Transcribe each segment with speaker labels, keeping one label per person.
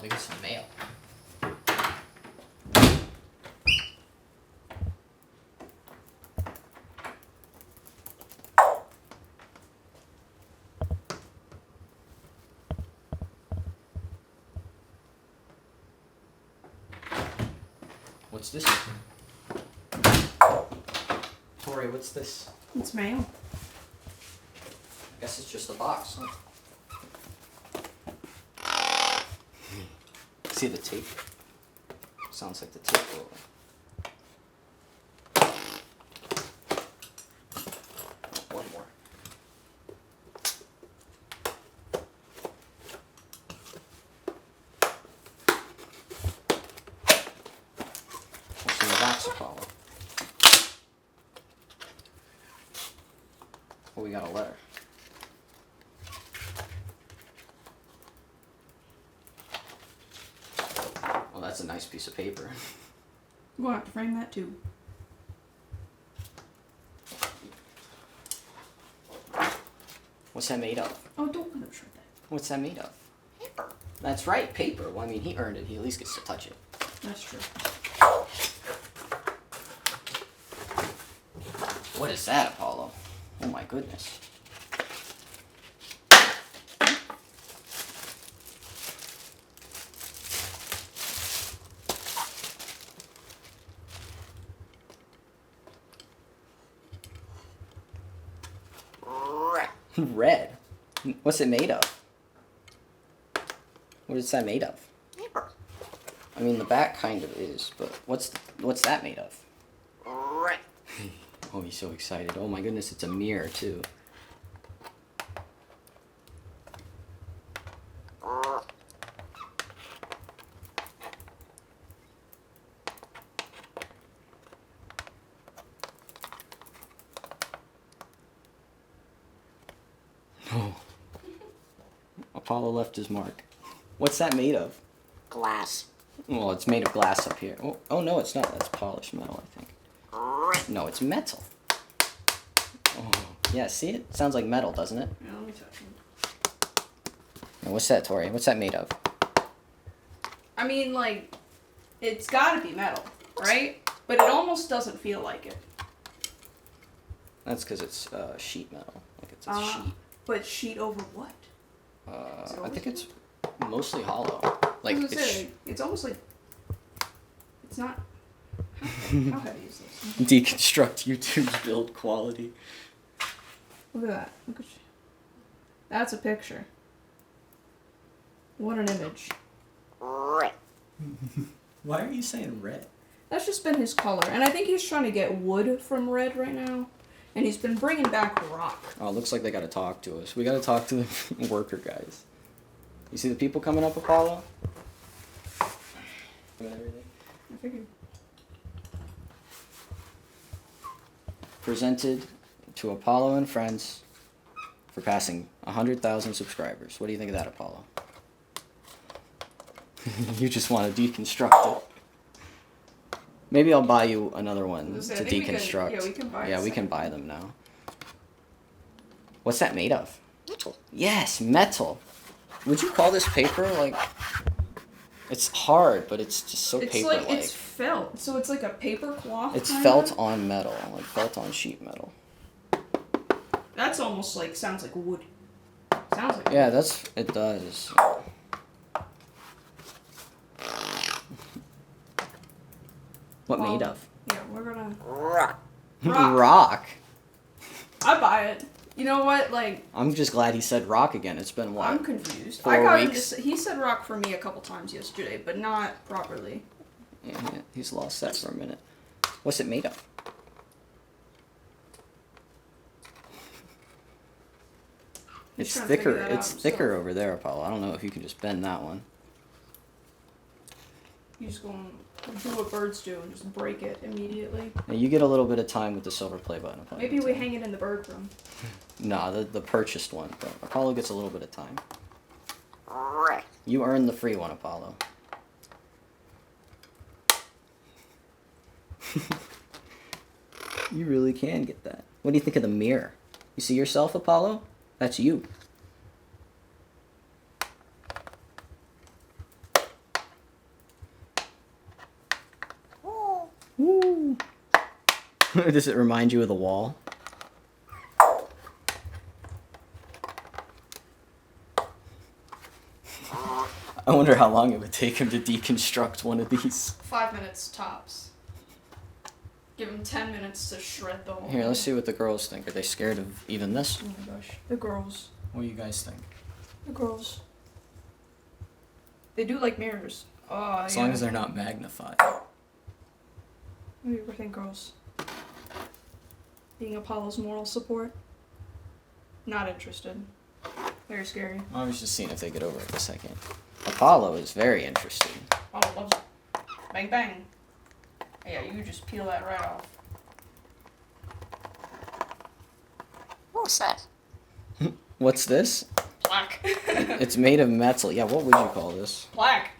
Speaker 1: we get some mail. What's this? Tori, what's this?
Speaker 2: It's mail.
Speaker 1: I guess it's just a box, huh? See the tape? Sounds like the tape rolling. One more. What's in the box, Apollo? Oh, we got a letter. Well, that's a nice piece of paper.
Speaker 2: We'll have to frame that too.
Speaker 1: What's that made of?
Speaker 2: Oh, don't let him shred that.
Speaker 1: What's that made of? Paper. That's right, paper. Well, I mean, he earned it. He at least gets to touch it.
Speaker 2: That's true.
Speaker 1: What is that, Apollo? Oh my goodness. Red. What's it made of? What is that made of? Paper. I mean, the back kind of is, but what's that made of? Red. Oh, he's so excited. Oh my goodness, it's a mirror too. Oh. Apollo left his mark. What's that made of? Glass. Well, it's made of glass up here. Oh no, it's not. That's polished metal, I think. No, it's metal. Oh, yeah, see it? Sounds like metal, doesn't it?
Speaker 2: Yeah, let me touch him.
Speaker 1: And what's that, Tori? What's that made of?
Speaker 2: I mean, like, it's gotta be metal, right? But it almost doesn't feel like it.
Speaker 1: That's because it's sheet metal. Like it's a sheet.
Speaker 2: But sheet over what?
Speaker 1: I think it's mostly hollow. Like
Speaker 2: it's almost like it's not. How heavy is this?
Speaker 1: Deconstruct YouTube's build quality.
Speaker 2: Look at that. Look at you. That's a picture. What an image.
Speaker 1: Red. Why are you saying red?
Speaker 2: That's just been his color, and I think he's trying to get wood from red right now. And he's been bringing back rock.
Speaker 1: Oh, it looks like they gotta talk to us. We gotta talk to the worker guys. You see the people coming up, Apollo?
Speaker 2: I figured.
Speaker 1: Presented to Apollo and friends for passing 100,000 subscribers. What do you think of that, Apollo? You just want to deconstruct it. Maybe I'll buy you another one to deconstruct.
Speaker 2: We can buy.
Speaker 1: Yeah, we can buy them now. What's that made of? Metal. Yes, metal. Would you call this paper like? It's hard, but it's just so paper-like.
Speaker 2: It's like it's felt, so it's like a paper cloth.
Speaker 1: It's
Speaker 2: kinda?
Speaker 1: felt on metal, like felt on sheet metal.
Speaker 2: That's almost like sounds like wood. Sounds like.
Speaker 1: Yeah,
Speaker 2: wood.
Speaker 1: it does. What made of?
Speaker 2: Yeah, we're gonna.
Speaker 1: Rock.
Speaker 2: Rock.
Speaker 1: Rock.
Speaker 2: I buy it. You know what? Like.
Speaker 1: I'm just glad he said rock again. It's been what?
Speaker 2: I'm confused.
Speaker 1: 4
Speaker 2: I got him
Speaker 1: weeks?
Speaker 2: he said rock for me a couple times yesterday, but not properly.
Speaker 1: Yeah, he's lost that for a minute. What's it made of? It's thicker. It's thicker over there, Apollo. I don't know if you can just bend that one.
Speaker 2: You just go and do what birds do and just break it immediately.
Speaker 1: Now you get a little bit of time with the silver play button, Apollo.
Speaker 2: Maybe we hang it in the bird room.
Speaker 1: Nah, the purchased one. But Apollo gets a little bit of time. You earned the free one, Apollo. You really can get that. What do you think of the mirror? You see yourself, Apollo? That's you. Does it remind you of the wall? I wonder how long it would take him to deconstruct one of these.
Speaker 2: 5 minutes tops. Give him 10 minutes to shred the whole
Speaker 1: Here, let's
Speaker 2: thing.
Speaker 1: see what the girls think. Are they scared of even this?
Speaker 2: Oh my gosh. The girls.
Speaker 1: What do you guys think?
Speaker 2: The girls. They do like mirrors. Oh,
Speaker 1: As long as they're not magnified.
Speaker 2: What do you ever think, girls? Being Apollo's moral support? Not interested. Very scary.
Speaker 1: I was just seeing if they get over it a second. Apollo is very interesting.
Speaker 2: Apollo loves it. Bang bang. Yeah, you just peel that right off.
Speaker 3: What's that?
Speaker 1: What's this?
Speaker 2: Plaque.
Speaker 1: It's made of metal. Yeah, what would you call this?
Speaker 2: Plaque.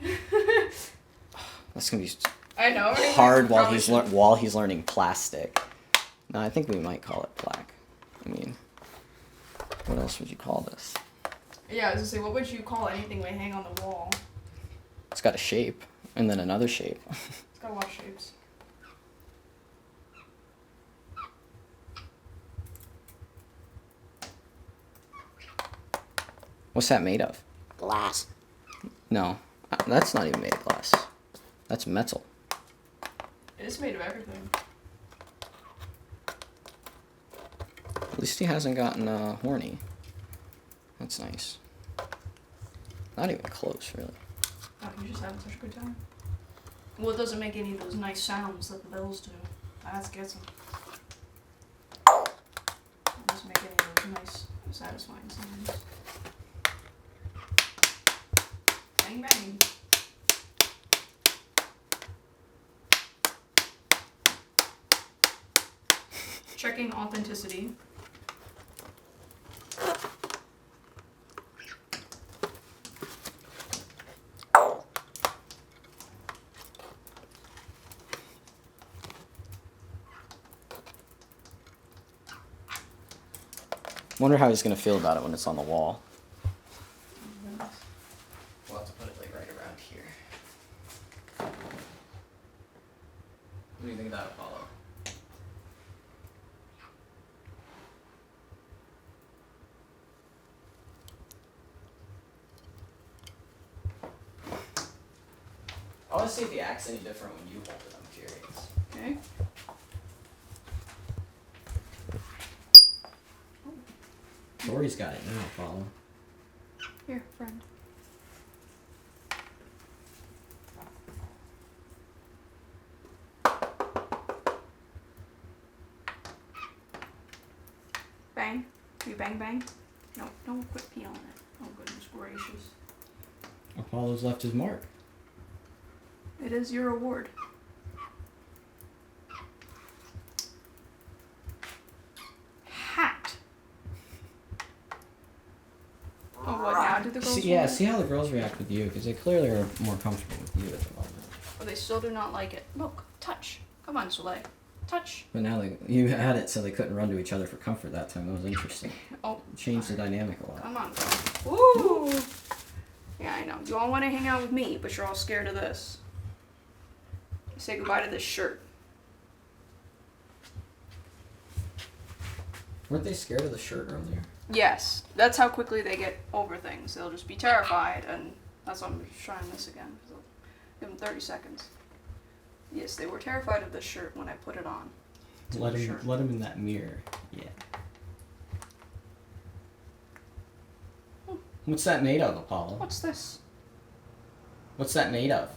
Speaker 1: That's gonna be
Speaker 2: I know. right?
Speaker 1: hard while
Speaker 2: Probably
Speaker 1: he's learning plastic. No, I think we might call it plaque. I mean, what else would you call this?
Speaker 2: Yeah, I was gonna say, what would you call anything we hang on the wall?
Speaker 1: It's got a shape, and then another shape.
Speaker 2: It's got a lot of shapes.
Speaker 1: What's that made of?
Speaker 3: Glass.
Speaker 1: No, that's not even made of glass. That's metal.
Speaker 2: It's made of everything.
Speaker 1: At least he hasn't gotten horny. That's nice. Not even close, really.
Speaker 2: Oh, you're just having such a good time. Well, it doesn't make any of those nice sounds that the bells do. That gets them. It doesn't make any of those nice, satisfying sounds. Bang bang. Checking authenticity.
Speaker 1: Wonder how he's gonna feel about it when it's on the wall. We'll have to put it like right around here. What do you think of that, Apollo? I want to see if he acts any different when you hold it. I'm curious.
Speaker 2: Okay.
Speaker 1: Tori's got it now, Apollo.
Speaker 2: Here, friend. Bang. You bang bang? No, don't quit peeling it. Oh goodness gracious.
Speaker 1: Apollo's left his mark.
Speaker 2: It is your award. Hat. Oh, what now? Did the girls
Speaker 1: See, yeah,
Speaker 2: want it?
Speaker 1: see how the girls react with you, because they clearly are more comfortable with you at the moment.
Speaker 2: Oh, they still do not like it. Look, touch. Come on, Soleil. Touch.
Speaker 1: But now you had it so they couldn't run to each other for comfort that time. That was interesting.
Speaker 2: Oh,
Speaker 1: Changed the dynamic a lot.
Speaker 2: come on, girl. Woo! Yeah, I know. You all want to hang out with me, but you're all scared of this. Say goodbye to this shirt.
Speaker 1: Weren't they scared of the shirt earlier?
Speaker 2: Yes, that's how quickly they get over things. They'll just be terrified, and that's why I'm trying this again. So give them 30 seconds. Yes, they were terrified of this shirt when I put it on. It's a
Speaker 1: Let
Speaker 2: new
Speaker 1: him,
Speaker 2: shirt.
Speaker 1: let him in that mirror. Yeah. What's that made of, Apollo?
Speaker 2: What's this?
Speaker 1: What's that made of?